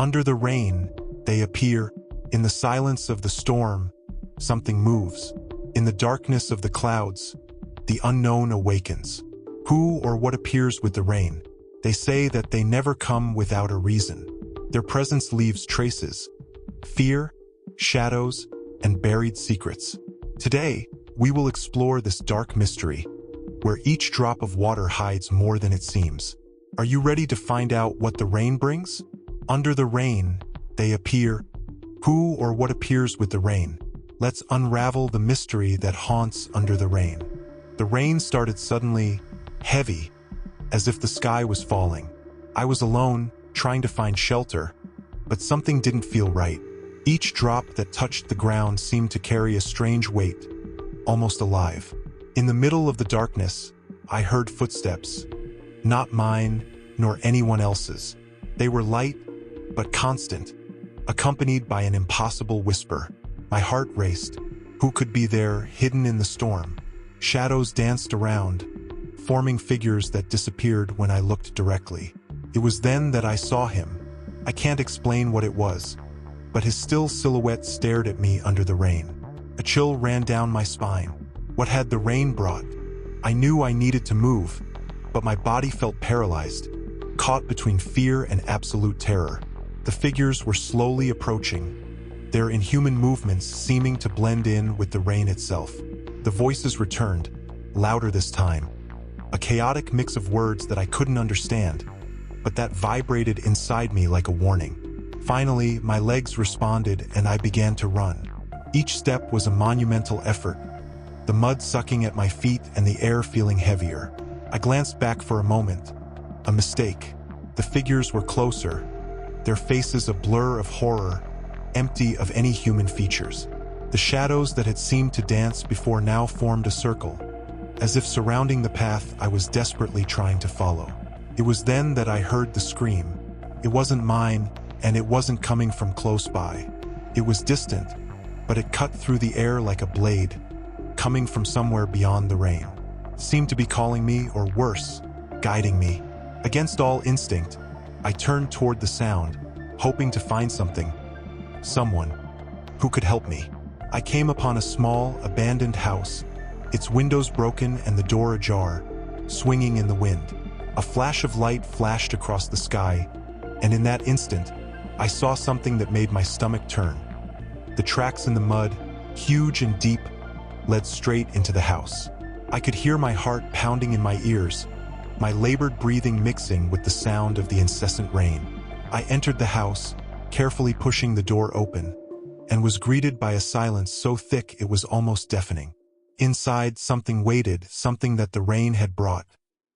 Under the rain, they appear. In the silence of the storm, something moves. In the darkness of the clouds, the unknown awakens. Who or what appears with the rain? They say that they never come without a reason. Their presence leaves traces, fear, shadows, and buried secrets. Today, we will explore this dark mystery, where each drop of water hides more than it seems. Are you ready to find out what the rain brings? Under the rain, they appear. Who or what appears with the rain? Let's unravel the mystery that haunts under the rain. The rain started suddenly, heavy, as if the sky was falling. I was alone, trying to find shelter, but something didn't feel right. Each drop that touched the ground seemed to carry a strange weight, almost alive. In the middle of the darkness, I heard footsteps. Not mine, nor anyone else's. They were light, but constant, accompanied by an impossible whisper. My heart raced. Who could be there, hidden in the storm? Shadows danced around, forming figures that disappeared when I looked directly. It was then that I saw him. I can't explain what it was, but his still silhouette stared at me under the rain. A chill ran down my spine. What had the rain brought? I knew I needed to move, but my body felt paralyzed, caught between fear and absolute terror. The figures were slowly approaching, their inhuman movements seeming to blend in with the rain itself. The voices returned, louder this time. A chaotic mix of words that I couldn't understand, but that vibrated inside me like a warning. Finally, my legs responded and I began to run. Each step was a monumental effort, the mud sucking at my feet and the air feeling heavier. I glanced back for a moment. A mistake. The figures were closer, their faces a blur of horror, empty of any human features. The shadows that had seemed to dance before now formed a circle, as if surrounding the path I was desperately trying to follow. It was then that I heard the scream. It wasn't mine, and it wasn't coming from close by. It was distant, but it cut through the air like a blade, coming from somewhere beyond the rain. It seemed to be calling me, or worse, guiding me. Against all instinct, I turned toward the sound, hoping to find someone who could help me. I came upon a small, abandoned house, its windows broken and the door ajar, swinging in the wind. A flash of light flashed across the sky, and in that instant, I saw something that made my stomach turn. The tracks in the mud, huge and deep, led straight into the house. I could hear my heart pounding in my ears, my labored breathing mixing with the sound of the incessant rain. I entered the house, carefully pushing the door open, and was greeted by a silence so thick it was almost deafening. Inside, something waited, something that the rain had brought.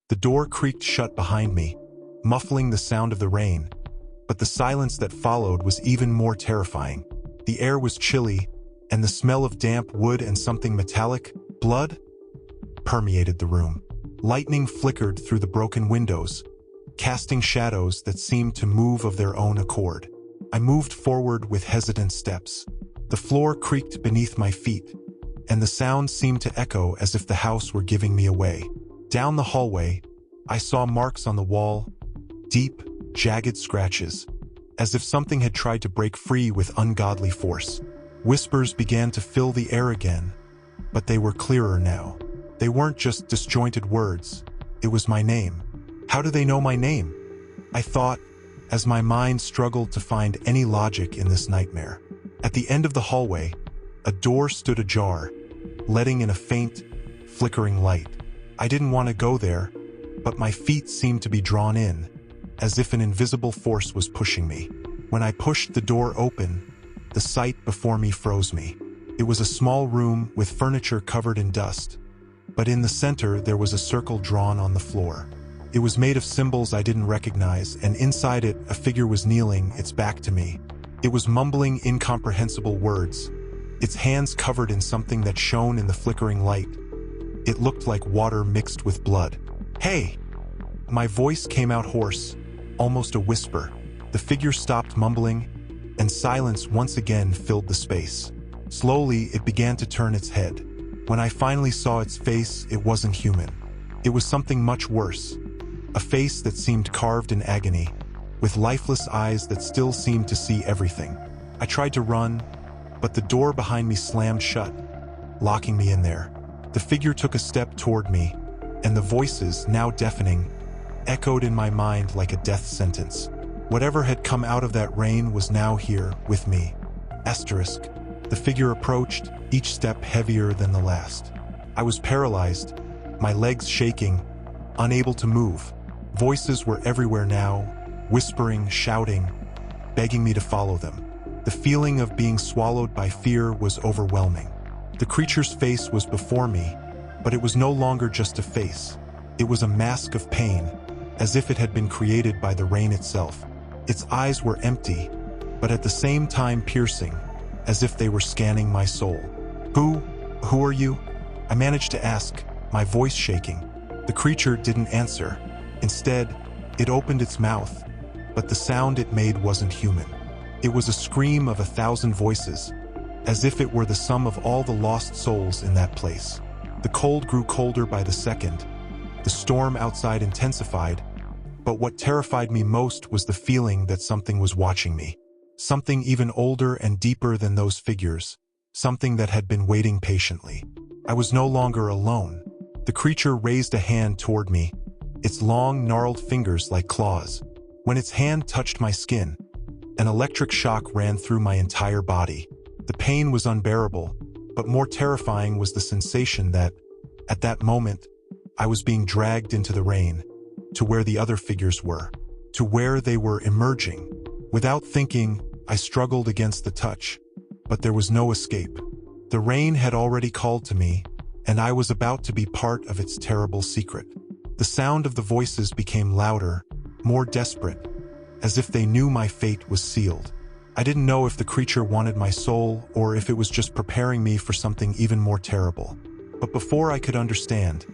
The door creaked shut behind me, muffling the sound of the rain, but the silence that followed was even more terrifying. The air was chilly, and the smell of damp wood and something metallic, blood, permeated the room. Lightning flickered through the broken windows, casting shadows that seemed to move of their own accord. I moved forward with hesitant steps. The floor creaked beneath my feet, and the sound seemed to echo as if the house were giving me away. Down the hallway, I saw marks on the wall, deep, jagged scratches, as if something had tried to break free with ungodly force. Whispers began to fill the air again, but they were clearer now. They weren't just disjointed words. It was my name. How do they know my name? I thought, as my mind struggled to find any logic in this nightmare. At the end of the hallway, a door stood ajar, letting in a faint, flickering light. I didn't want to go there, but my feet seemed to be drawn in, as if an invisible force was pushing me. When I pushed the door open, the sight before me froze me. It was a small room with furniture covered in dust, but in the center there was a circle drawn on the floor. It was made of symbols I didn't recognize, and inside it a figure was kneeling, its back to me. It was mumbling incomprehensible words, its hands covered in something that shone in the flickering light. It looked like water mixed with blood. "Hey!" My voice came out hoarse, almost a whisper. The figure stopped mumbling, and silence once again filled the space. Slowly, it began to turn its head. When I finally saw its face, it wasn't human. It was something much worse. A face that seemed carved in agony, with lifeless eyes that still seemed to see everything. I tried to run, but the door behind me slammed shut, locking me in there. The figure took a step toward me, and the voices, now deafening, echoed in my mind like a death sentence. Whatever had come out of that rain was now here, with me. Asterisk. The figure approached, each step heavier than the last. I was paralyzed, my legs shaking, unable to move. Voices were everywhere now, whispering, shouting, begging me to follow them. The feeling of being swallowed by fear was overwhelming. The creature's face was before me, but it was no longer just a face. It was a mask of pain, as if it had been created by the rain itself. Its eyes were empty, but at the same time piercing, as if they were scanning my soul. Who are you?" I managed to ask, my voice shaking. The creature didn't answer. Instead, it opened its mouth, but the sound it made wasn't human. It was a scream of 1,000 voices, as if it were the sum of all the lost souls in that place. The cold grew colder by the second. The storm outside intensified, but what terrified me most was the feeling that something was watching me. Something even older and deeper than those figures. Something that had been waiting patiently. I was no longer alone. The creature raised a hand toward me, its long, gnarled fingers like claws. When its hand touched my skin, an electric shock ran through my entire body. The pain was unbearable, but more terrifying was the sensation that, at that moment, I was being dragged into the rain, to where the other figures were, to where they were emerging. Without thinking, I struggled against the touch, but there was no escape. The rain had already called to me, and I was about to be part of its terrible secret. The sound of the voices became louder, more desperate, as if they knew my fate was sealed. I didn't know if the creature wanted my soul or if it was just preparing me for something even more terrible. But before I could understand,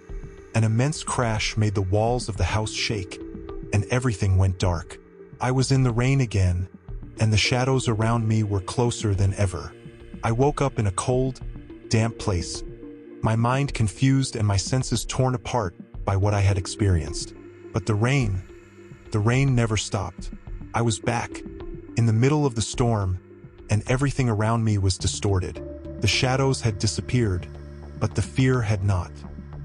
an immense crash made the walls of the house shake, and everything went dark. I was in the rain again, and the shadows around me were closer than ever. I woke up in a cold, damp place, my mind confused and my senses torn apart by what I had experienced. But the rain never stopped. I was back, in the middle of the storm, and everything around me was distorted. The shadows had disappeared, but the fear had not.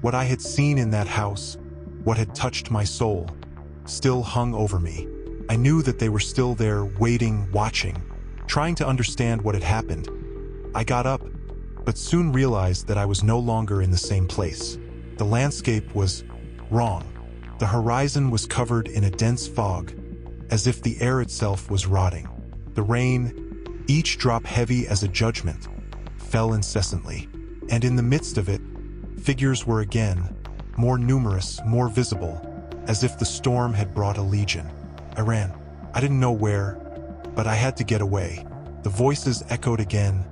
What I had seen in that house, what had touched my soul, still hung over me. I knew that they were still there, waiting, watching, trying to understand what had happened. I got up, but soon realized that I was no longer in the same place. The landscape was wrong. The horizon was covered in a dense fog, as if the air itself was rotting. The rain, each drop heavy as a judgment, fell incessantly. And in the midst of it, figures were again, more numerous, more visible, as if the storm had brought a legion. I ran. I didn't know where, but I had to get away. The voices echoed again,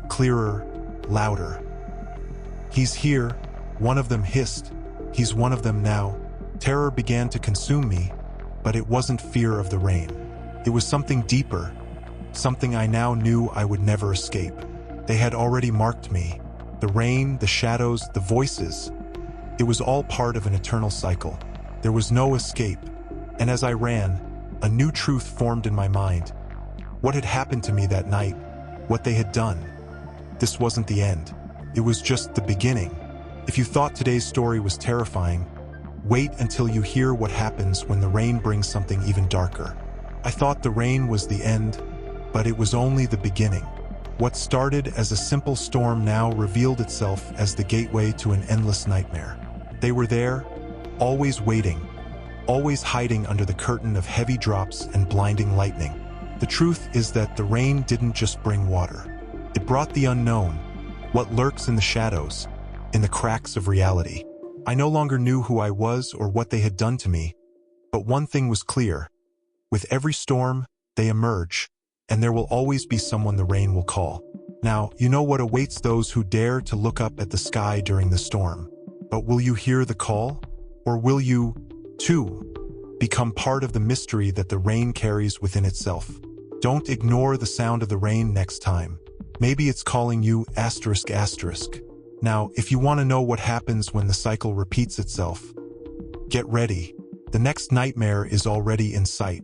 clearer, louder. "He's here," one of them hissed. "He's one of them now." Terror began to consume me, but it wasn't fear of the rain. It was something deeper, something I now knew I would never escape. They had already marked me. The rain, the shadows, the voices. It was all part of an eternal cycle. There was no escape. And as I ran, a new truth formed in my mind. What had happened to me that night, what they had done. This wasn't the end. It was just the beginning. If you thought today's story was terrifying, wait until you hear what happens when the rain brings something even darker. I thought the rain was the end, but it was only the beginning. What started as a simple storm now revealed itself as the gateway to an endless nightmare. They were there, always waiting, always hiding under the curtain of heavy drops and blinding lightning. The truth is that the rain didn't just bring water. It brought the unknown, what lurks in the shadows, in the cracks of reality. I no longer knew who I was or what they had done to me, but one thing was clear. With every storm, they emerge, and there will always be someone the rain will call. Now, you know what awaits those who dare to look up at the sky during the storm. But will you hear the call? Or will you, too, become part of the mystery that the rain carries within itself? Don't ignore the sound of the rain next time. Maybe it's calling you ****. Now, if you want to know what happens when the cycle repeats itself, get ready. The next nightmare is already in sight.